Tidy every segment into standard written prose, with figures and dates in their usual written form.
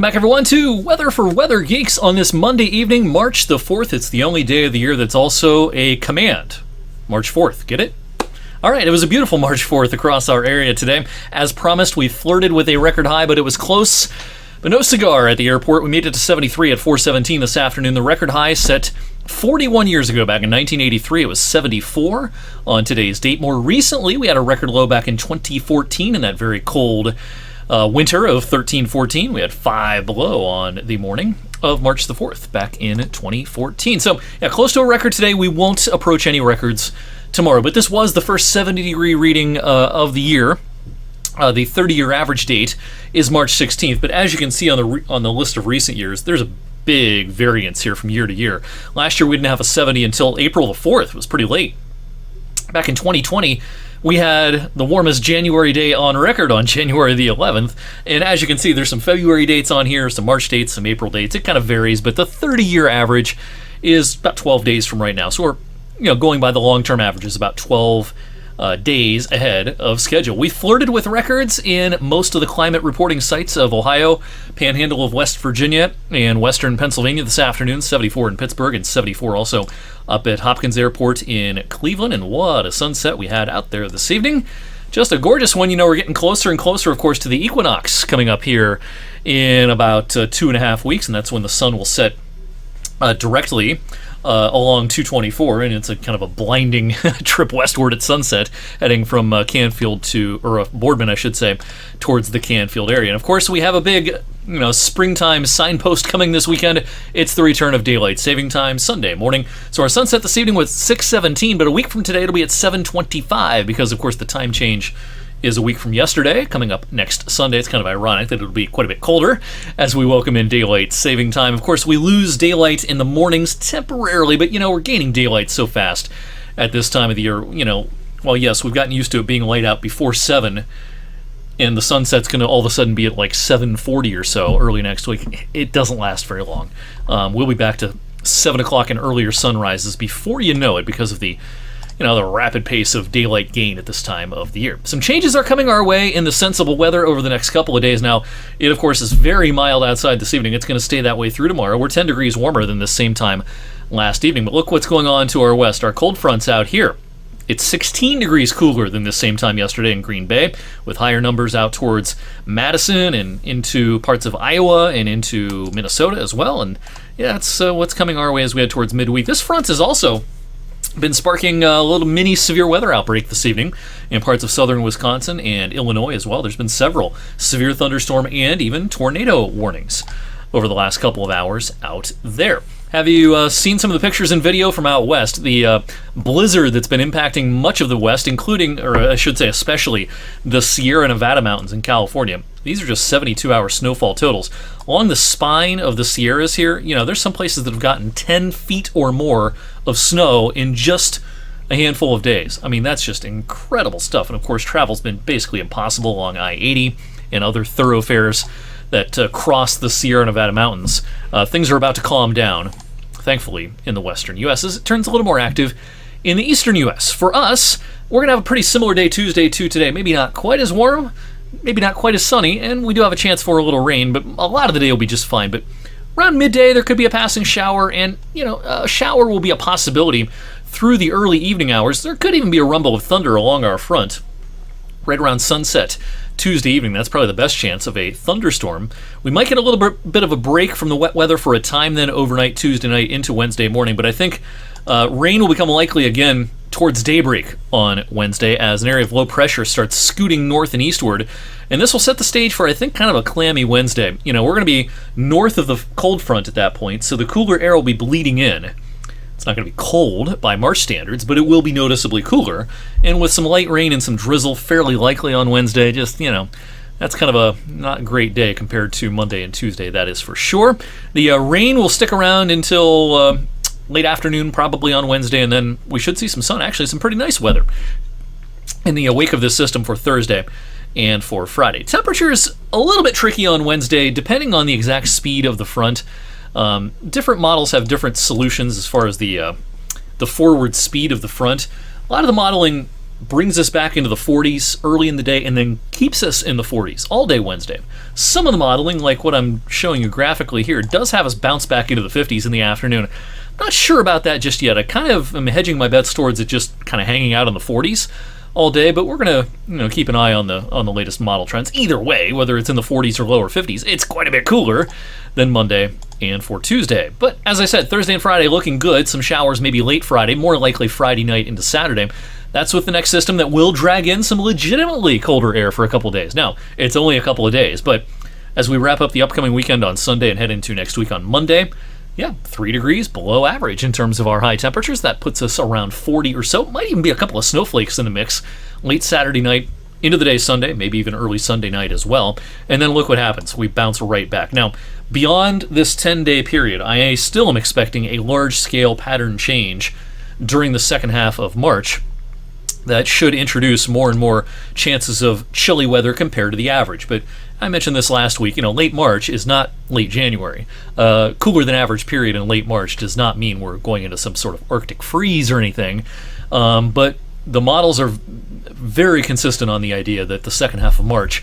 back, everyone, to Weather for Weather Geeks on this Monday evening, March the 4th. It's the only day of the year that's also a command. March 4th, get it? All right, it was a beautiful March 4th across our area today. As promised, we flirted with a record high, but it was close. But no cigar at the airport. We made it to 73 at 4:17 this afternoon. The record high set 41 years ago, back in 1983. It was 74 on today's date. More recently, we had a record low back in 2014 in that very cold winter of 13-14. We had 5 below on the morning of March the 4th back in 2014. So, yeah, close to a record today. We won't approach any records tomorrow, but this was the first 70-degree reading of the year. The 30-year average date is March 16th, but as you can see on the list of recent years, there's a big variance here from year to year. Last year we didn't have a 70 until April the 4th. It was pretty late. Back in 2020, we had the warmest January day on record on January the 11th, and as you can see, there's some February dates on here, some March dates, some April dates. It kind of varies, but the 30-year average is about 12 days from right now. So we're going by the long-term averages, about 12 days ahead of schedule. We flirted with records in most of the climate reporting sites of Ohio, Panhandle of West Virginia, and Western Pennsylvania this afternoon. 74 in Pittsburgh and 74 also up at Hopkins Airport in Cleveland. And what a sunset we had out there this evening. Just a gorgeous one. We're getting closer and closer, of course, to the equinox coming up here in about 2.5 weeks, and that's when the sun will set directly along 224, and it's a kind of a blinding trip westward at sunset, heading from Canfield or Boardman, I should say, towards the Canfield area. And of course, we have a big, springtime signpost coming this weekend. It's the return of daylight saving time Sunday morning. So our sunset this evening was 6:17, but a week from today it'll be at 7:25 because, of course, the time change is a week from yesterday, coming up next Sunday. It's kind of ironic that it'll be quite a bit colder as we welcome in daylight saving time. Of course, we lose daylight in the mornings temporarily, but, we're gaining daylight so fast at this time of the year. Well, yes, we've gotten used to it being light out before 7, and the sunset's going to all of a sudden be at like 7:40 or so early next week. It doesn't last very long. We'll be back to 7 o'clock and earlier sunrises before you know it because of the rapid pace of daylight gain at this time of the year. Some changes are coming our way in the sensible weather over the next couple of days. Now, it, of course, is very mild outside this evening. It's going to stay that way through tomorrow. We're 10 degrees warmer than this same time last evening. But look what's going on to our west. Our cold front's out here. It's 16 degrees cooler than this same time yesterday in Green Bay, with higher numbers out towards Madison and into parts of Iowa and into Minnesota as well. And, yeah, that's what's coming our way as we head towards midweek. This front is also been sparking a little mini severe weather outbreak this evening in parts of southern Wisconsin and Illinois as well. There's been several severe thunderstorm and even tornado warnings over the last couple of hours out there. Have you seen some of the pictures and video from out west? The blizzard that's been impacting much of the west, including, or I should say especially, the Sierra Nevada mountains in California. These are just 72-hour snowfall totals. Along the spine of the Sierras here, there's some places that have gotten 10 feet or more of snow in just a handful of days. I mean, that's just incredible stuff. And of course, travel's been basically impossible along I-80 and other thoroughfares that cross the Sierra Nevada mountains. Things are about to calm down, thankfully, in the western U.S. as it turns a little more active in the eastern U.S. For us, we're going to have a pretty similar day Tuesday to today. Maybe not quite as warm, maybe not quite as sunny, and we do have a chance for a little rain, but a lot of the day will be just fine. But around midday, there could be a passing shower, and, a shower will be a possibility through the early evening hours. There could even be a rumble of thunder along our front right around sunset Tuesday evening. That's probably the best chance of a thunderstorm. We might get a little bit of a break from the wet weather for a time then overnight Tuesday night into Wednesday morning, but I think rain will become likely again towards daybreak on Wednesday as an area of low pressure starts scooting north and eastward, and this will set the stage for, I think, kind of a clammy Wednesday. We're going to be north of the cold front at that point, so the cooler air will be bleeding in. It's not going to be cold by March standards, but it will be noticeably cooler, and with some light rain and some drizzle fairly likely on Wednesday, just, that's kind of a not great day compared to Monday and Tuesday, that is for sure. The rain will stick around until late afternoon probably on Wednesday, and then we should see some sun, actually some pretty nice weather in the wake of this system for Thursday and for Friday. Temperatures a little bit tricky on Wednesday depending on the exact speed of the front. Different models have different solutions as far as the forward speed of the front. A lot of the modeling brings us back into the 40s early in the day and then keeps us in the 40s all day Wednesday. Some of the modeling, like what I'm showing you graphically here, does have us bounce back into the 50s in the afternoon. Not sure about that just yet. I kind of am hedging my bets towards it just kind of hanging out in the 40s all day, but we're going to keep an eye on the latest model trends. Either way, whether it's in the 40s or lower 50s, it's quite a bit cooler than Monday and for Tuesday. But as I said, Thursday and Friday looking good. Some showers maybe late Friday, more likely Friday night into Saturday. That's with the next system that will drag in some legitimately colder air for a couple days. Now, it's only a couple of days, but as we wrap up the upcoming weekend on Sunday and head into next week on Monday, 3 degrees below average in terms of our high temperatures. That puts us around 40 or so. Might even be a couple of snowflakes in the mix late Saturday night into the day Sunday, maybe even early Sunday night as well. And then look what happens. We bounce right back. Now, beyond this 10-day period, I still am expecting a large-scale pattern change during the second half of March that should introduce more and more chances of chilly weather compared to the average. But I mentioned this last week, late March is not late January. Cooler than average period in late March does not mean we're going into some sort of Arctic freeze or anything. But the models are very consistent on the idea that the second half of March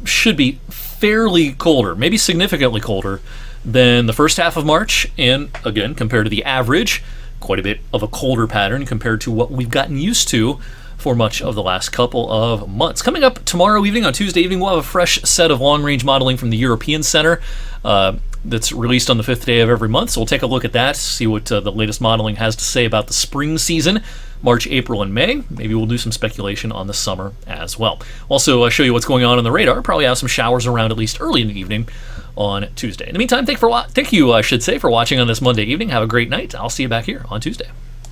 should be fairly colder, maybe significantly colder than the first half of March. And again, compared to the average, quite a bit of a colder pattern compared to what we've gotten used to for much of the last couple of months. Coming up tomorrow evening, on Tuesday evening, we'll have a fresh set of long-range modeling from the European Center that's released on the 5th day of every month. So we'll take a look at that, see what the latest modeling has to say about the spring season, March, April, and May. Maybe we'll do some speculation on the summer as well. Also show you what's going on the radar. Probably have some showers around at least early in the evening on Tuesday. In the meantime, thank you, for watching on this Monday evening. Have a great night. I'll see you back here on Tuesday.